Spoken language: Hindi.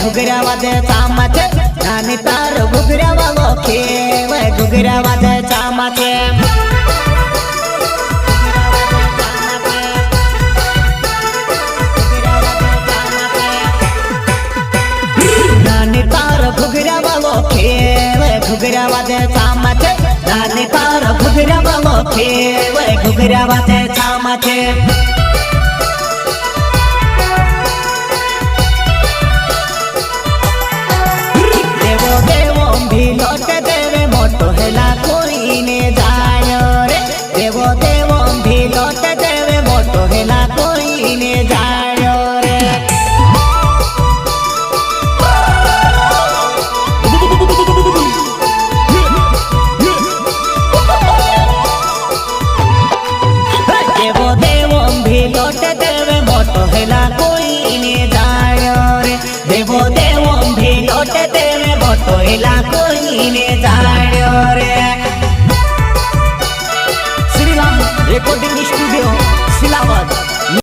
घुगरा वादे चामाचे नानी तार घुगरा वालो खे वे घुगरा वादे चामाचे नानी तार घुगरा वालो खे वे घुगरा वादे चामाचे नानी तार घुगरा वालो खे वे घुगरा वादे चामाचे लौट देवे मोटो हेला कोई ने जायो रे देवो देवो भी लौट देवे मोटो हेला कोई ने जायो रे देवो देवो भी लौट देवे मोटो हेला कोई ने जायो रे देवो देवो भी लौट देवे मोटो हेला श्रीराम रेकॉर्डिंग स्टूडियो सिलावद।